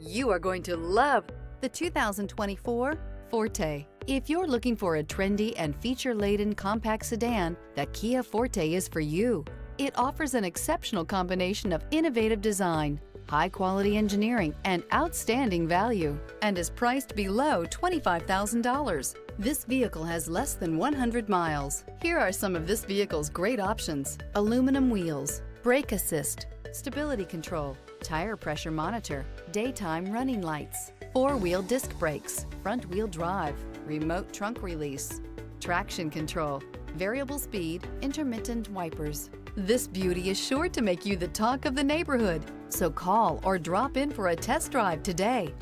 You are going to love the 2024 Forte. If you're looking for a trendy and feature-laden compact sedan, the Kia Forte is for you. It offers an exceptional combination of innovative design, high-quality engineering, and outstanding value, and is priced below $25,000. This vehicle has less than 100 miles. Here are some of this vehicle's great options: aluminum wheels, brake assist, stability control, tire pressure monitor, daytime running lights, four-wheel disc brakes, front-wheel drive, remote trunk release, traction control, variable speed, intermittent wipers. This beauty is sure to make you the talk of the neighborhood. So call or drop in for a test drive today.